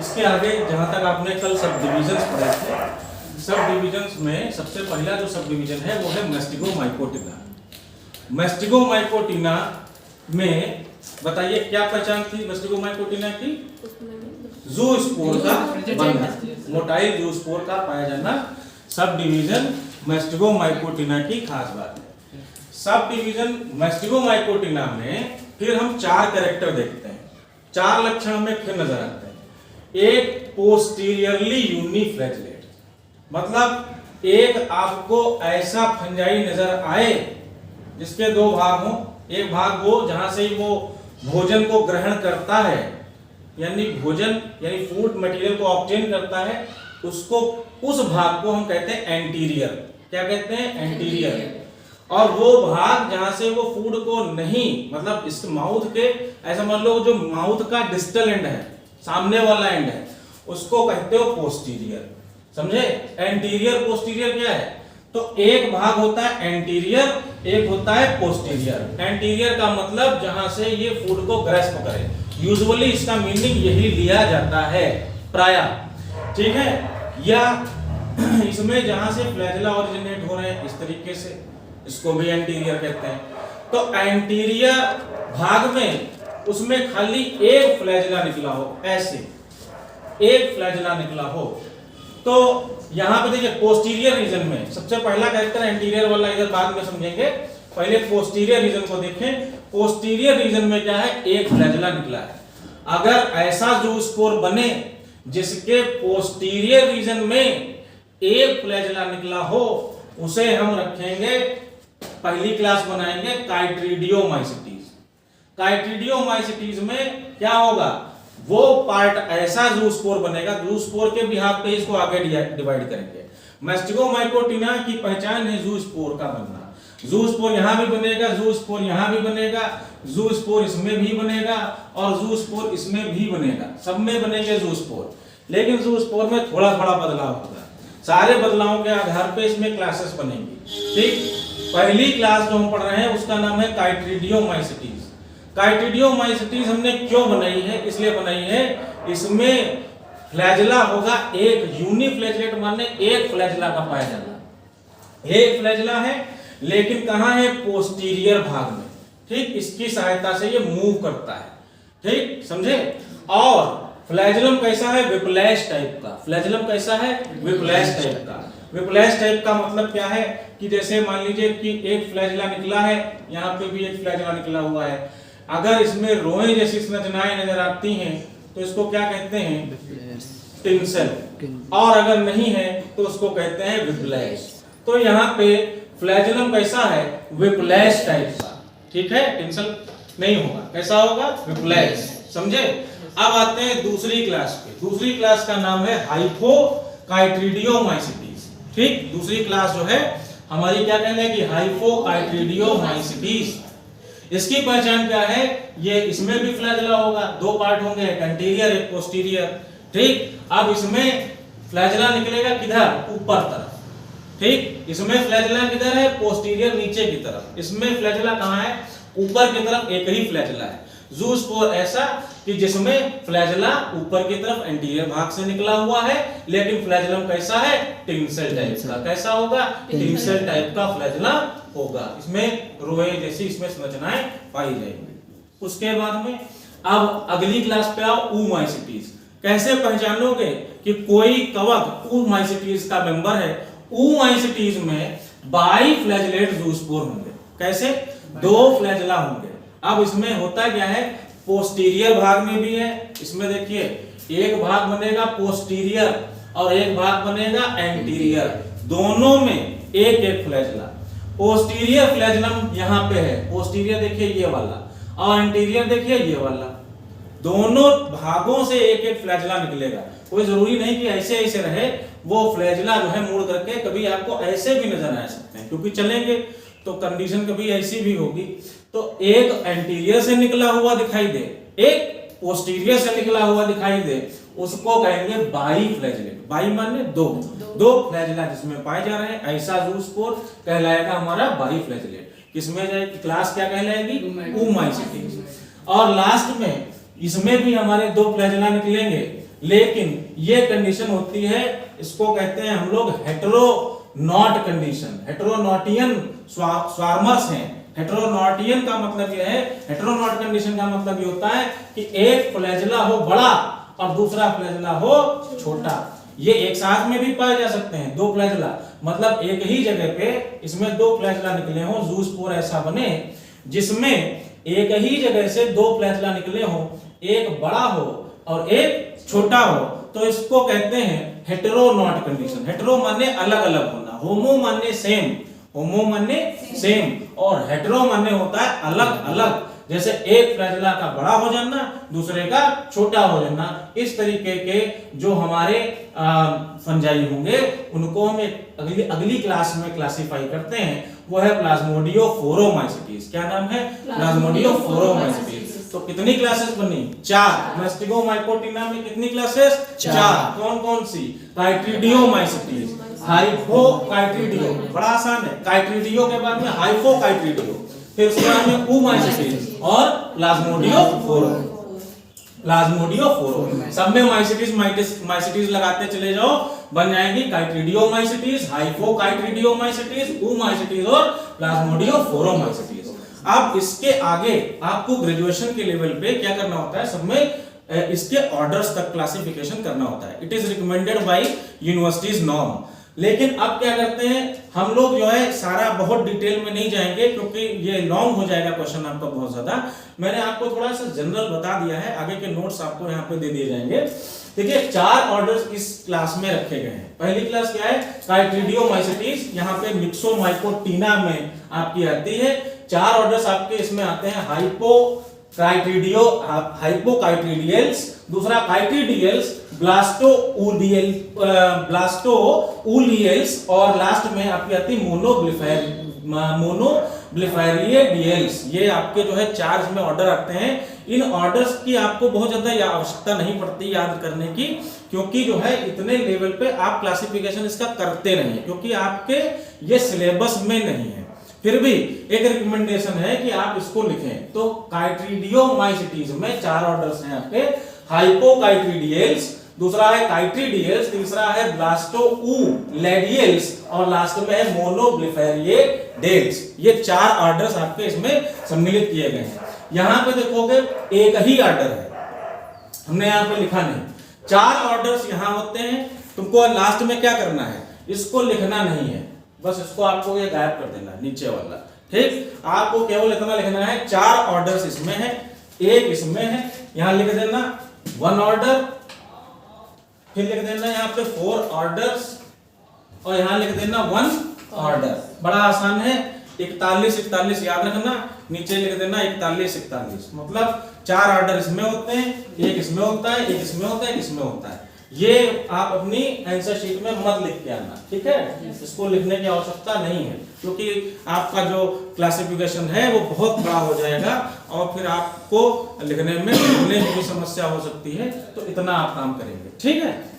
इसके आगे जहां तक आपने कल सब डिविजन्स पढ़े थे, सब डिविजन्स में सबसे पहला जो सब डिवीजन है वो है मैस्टिगोमाइकोटिना। मैस्टिगोमाइकोटिना में बताइए क्या पहचान थी मैस्टिगोमाइकोटिना की? ज़ूस्पोर का बनना, मोटाइल ज़ूस्पोर का पाया जाना सब डिवीजन मैस्टिगोमाइकोटिना की खास बात है। सब डिवीजन मैस्टिगोमाइकोटिना में फिर हम चार कैरेक्टर देखते हैं, चार लक्षण हमें फिर नजर आते हैं। एक पोस्टीरियरली यूनिफ्लैजेलेट, मतलब एक आपको ऐसा फंजाई नजर आए जिसके दो भाग हों। एक भाग वो जहां से वो भोजन को ग्रहण करता है, यानी भोजन यानी फूड मटेरियल को ऑब्टेन करता है, उसको उस भाग को हम कहते हैं एंटीरियर। क्या कहते हैं? एंटीरियर। और वो भाग जहां से वो फूड को नहीं, मतलब इस माउथ के ऐसा मान लो जो माउथ का डिस्टल एंड है, सामने वाला एंड है, उसको कहते हो पोस्टीरियर। समझे? एंटीरियर पोस्टीरियर क्या है? तो एक भाग होता है एंटीरियर, एक होता है पोस्टीरियर। एंटीरियर का मतलब जहां से ये फूड को ग्रैस्प करे, यूजुअली इसका मीनिंग यही लिया जाता है प्रायः, ठीक है। या इसमें जहां से फ्लैजेला ओरिजिनेट हो रहे हैं इस तरीके से, इसको भी एंटीरियर कहते हैं। तो एंटीरियर भाग में उसमें खाली एक फ्लैजेला निकला हो, ऐसे एक फ्लैजेला निकला हो, तो यहां पे देखिए पोस्टीरियर रीजन में सबसे पहला कैरेक्टर एंटीरियर वाला, इधर बाद में समझेंगे, पहले पोस्टीरियर रीजन को देखें। पोस्टीरियर रीजन में क्या है? एक फ्लैजेला निकला है। अगर ऐसा ज़ूस्पोर बने जिसके पोस्टीरियर रीजन में एक फ्लैजेला निकला हो, उसे हम रखेंगे, पहली क्लास बनाएंगे काइट्रीडियोमाइसिटीज। काइट्रीडियोमाइसिटीज में क्या होगा? वो पार्ट ऐसा ज़ूस्पोर बनेगा, ज़ूस्पोर के बिहाफ पे इसको आगे डिवाइड करेंगे। मैस्टिगोमाइकोटिना की पहचान है ज़ूस्पोर का बनना। ज़ूस्पोर यहां भी बनेगा, ज़ूस्पोर यहां भी बनेगा, ज़ूस्पोर इसमें भी बनेगा और ज़ूस्पोर इसमें भी बनेगा, सब में बनेंगे ज़ूस्पोर। लेकिन ज़ूस्पोर में थोड़ा थोड़ा बदलाव होगा। सारे बदलावों के आधार पे इसमें क्लासेस बनेंगी, ठीक। पहली क्लास जो हम पढ़ रहे हैं उसका नाम है काइट्रीडियोमाइसिटीज। काइट्रीडियोमाइसिटीज हमने क्यों बनाई है? इसलिए बनाई है, इसमें फ्लैजेला होगा एक, यूनिफ्लैजेलेट माने एक फ्लैजेला का पाया जाना। एक फ्लैजेला है लेकिन कहां है? पोस्टीरियर भाग में, ठीक। इसकी सहायता से ये मूव करता है, ठीक, समझे। और फ्लैजेलम कैसा है? विप्लैश टाइप का। फ्लैजेलम कैसा है? विप्लैश टाइप का। विप्लैश टाइप का मतलब क्या है कि जैसे मान लीजिए कि एक फ्लैजेला निकला है, यहाँ पे भी एक फ्लैजेला निकला हुआ है, अगर इसमें रोए जैसी संरचनाएं नजर आती हैं तो इसको क्या कहते हैं? टिंसल। और अगर नहीं है तो उसको कहते हैं विप्लैश। तो यहाँ पे फ्लैजेलम कैसा है? विप्लैश टाइप का, ठीक है। टिंसल नहीं होगा, कैसा होगा? विप्लैश, समझे। अब आते हैं दूसरी क्लास पे। दूसरी क्लास का नाम है हाइपोकाइट्रीडियोमाइसिटीज, ठीक। दूसरी क्लास जो है हमारी क्या कहलाएगी? हाइपोकाइट्रीडियोमाइसिटीज। इसकी पहचान क्या है? ये इसमें भी फ्लैजेला होगा, दो पार्ट होंगे, एक एंटीरियर एक पोस्टीरियर, ठीक। अब इसमें फ्लैजेला निकलेगा किधर? ऊपर तरफ, ठीक। इसमें फ्लैजेला किधर है? पोस्टीरियर नीचे की तरफ। इसमें फ्लैजेला कहां है? ऊपर की तरफ एक ही फ्लैजेला है। ज़ूस्पोर ऐसा कि जिसमें फ्लैजेला ऊपर की तरफ एंटीरियर भाग से निकला हुआ है, लेकिन फ्लैजेलम कैसा है? टिंसल टाइप का। कैसा होगा? टिंसल टाइप का फ्लैजेला होगा। इसमें रोए जैसी इसमें संरचनाएं पाई जाएंगी। उसके बाद में अब अगली क्लास पे आओ, ऊमाइसिटीज। कैसे पहचानोगे कि कोई कवक ऊमाइसिटीज का मेंबर है? ऊमाइसिटीज में बाई फ्लैजेलेट ज़ूस्पोर होंगे। कैसे? दो फ्लैजेला होंगे। अब इसमें होता क्या है? पोस्टीरियर भाग में भी है, इसमें देखिए एक भाग बनेगा पोस्टीरियर और एक भाग बनेगा एंटीरियर, दोनों में एक एक फ्लैजेला। पोस्टीरियर फ्लैजेलम यहां पे है, पोस्टीरियर देखिए ये वाला, और एंटीरियर देखिए ये वाला, दोनों भागों से एक एक फ्लैजेला निकलेगा। कोई जरूरी नहीं कि ऐसे ऐसे रहे, वो फ्लैजेला जो है मुड़ करके कभी आपको ऐसे भी नजर आ सकते हैं, क्योंकि चलेंगे तो कंडीशन कभी ऐसी भी होगी। तो एक एंटीरियर से निकला हुआ दिखाई दे, एक पोस्टीरियर से निकला हुआ दिखाई दे, उसको कहेंगे बाई फ्लैजेलेट। बाई माने दो, दो फ्लैजेला जिसमें पाए जा रहे हैं, ऐसा ज़ूस्पोर कहलाएगा हमारा बाई फ्लैजेलेट। किसमें जाएगी? क्लास क्या कहलाएगी? ऊमाइसिटीज। और लास्ट में इसमें भी हमारे दो फ्लैजेला निकलेंगे, लेकिन ये कंडीशन होती है, इसको कहते हैं हम लोग हेटेरोनॉट कंडीशन। हेटेरोनॉटियन स्वार्मर्स हैं। हेटेरोनॉटियन का मतलब यह है, हेटेरोनॉट कंडीशन का मतलब ये होता है कि एक फ्लैजेला हो बड़ा और दूसरा फ्लैजेला हो छोटा। ये एक साथ में भी पाए जा सकते हैं, दो फ्लैजेला, मतलब एक ही जगह पे इसमें दो फ्लैजेला निकले हो, ज़ूस्पोर ऐसा बने जिसमें एक ही जगह से दो फ्लैजेला निकले हो, एक बड़ा हो और एक छोटा हो, तो इसको कहते हैं हेटेरोनॉट कंडीशन। हेटेरो माने अलग अलग होना, होमो माने सेम, होमो माने सेम, और हेटेरो माने होता है अलग अलग। जैसे एक फ्लैजेला का बड़ा हो जाना, दूसरे का छोटा हो जाना। इस तरीके के जो हमारे फंजाई होंगे उनको हम अगली क्लास में क्लासिफाई करते हैं, वो है प्लाज्मोडियोफोरोमाइसिटीज। क्या नाम है? प्लाज्मोडियोफोरोमाइसिटीज। तो कितनी क्लासेस बनी? 4। मैस्टिगोमाइकोटिना में कितनी क्लासेस? 4। कौन कौन सी? काइट्रिडियोमाइसिटीज, हाइपोकाइट्रिडियो, बड़ा आसान है। काइट्रिडियो के बाद में हाइपोकाइट्रिडियो, फिर उसके बाद में ऊमाइसिटीज और प्लाज्मोडियोफोरो। प्लाज्मोडियोफोरो सब में माइसिटीज लगाते चले जाओ, बन जाएंगी काइट्रिडियोमाइसिटीज, हाइपोकाइट्रिडियोमाइसिटीज, ऊमाइसिटीज और प्लाज्मोडियोफोरोमाइसिटीज। अब इसके आगे आपको ग्रेजुएशन के लेवल पे क्या करना होता है, सब में इसके ऑर्डर्स तक क्लासिफिकेशन करना होता है। It is recommended by universities norm. लेकिन अब क्या करते हैं हम लोग, जो है सारा बहुत डिटेल में नहीं जाएंगे क्योंकि ये लॉन्ग हो जाएगा क्वेश्चन आपका बहुत ज्यादा। मैंने आपको थोड़ा सा जनरल बता दिया है, आगे के नोट्स आपको यहाँ पे दे दिए जाएंगे। देखिए 4 ऑर्डर्स इस क्लास में रखे गए हैं। पहली क्लास क्या है? काइट्रिडियोमाइसिटीज, यहाँ पे मिक्सोमाइकोटिना में आपकी आती है। 4 ऑर्डर्स आपके इसमें आते हैं, हाइपोकाइट्रिडियल्स, दूसरा काइट्रिडियल्स, ब्लास्टोउलियल्स और लास्ट में आपकी आती मोनोब्लिफेरियडियल्स। ये आपके जो है 4 इसमें ऑर्डर आते हैं। इन ऑर्डर्स की आपको बहुत ज्यादा आवश्यकता नहीं पड़ती याद करने की, क्योंकि जो है इतने लेवल पे आप क्लासिफिकेशन इसका करते नहीं, क्योंकि आपके ये सिलेबस में नहीं है। फिर भी एक रिकमेंडेशन है कि आप इसको लिखें। तो काइट्रिडियोमाइसिटीज में 4 ऑर्डर्स हैं आपके, हाइपोकाइट्रिडियल्स, दूसरा है काइट्रिडियल्स, तीसरा है ब्लास्टोउलियल्स और लास्ट में है मोनोब्लिफेरियडेल्स। ये 4 ऑर्डर्स आपके इसमें सम्मिलित किए गए हैं। यहां पे देखोगे एक ही ऑर्डर है, हमने यहां पे लिखा नहीं। 4 ऑर्डर्स यहां होते हैं। तुमको लास्ट में क्या करना है, इसको लिखना नहीं है, बस इसको आपको ये गायब कर देना नीचे वाला। ठीक, आपको केवल इतना लिखना है 4 ऑर्डर्स इसमें है, एक इसमें है, यहां लिख देना 1 ऑर्डर, फिर लिख देना यहाँ पे 4 ऑर्डर्स और यहां लिख देना 1 ऑर्डर। बड़ा आसान है। 41 याद रखना, नीचे लिख देना 41, मतलब 4 ऑर्डर इसमें होते हैं, एक इसमें होता है, एक इसमें होता है, एक इसमें होता है। ये आप अपनी आंसर शीट में मत लिख के आना, ठीक है? इसको लिखने की आवश्यकता नहीं है, क्योंकि आपका जो क्लासिफिकेशन है वो बहुत बड़ा हो जाएगा और फिर आपको लिखने में भी समस्या हो सकती है। तो इतना आप काम करेंगे, ठीक है?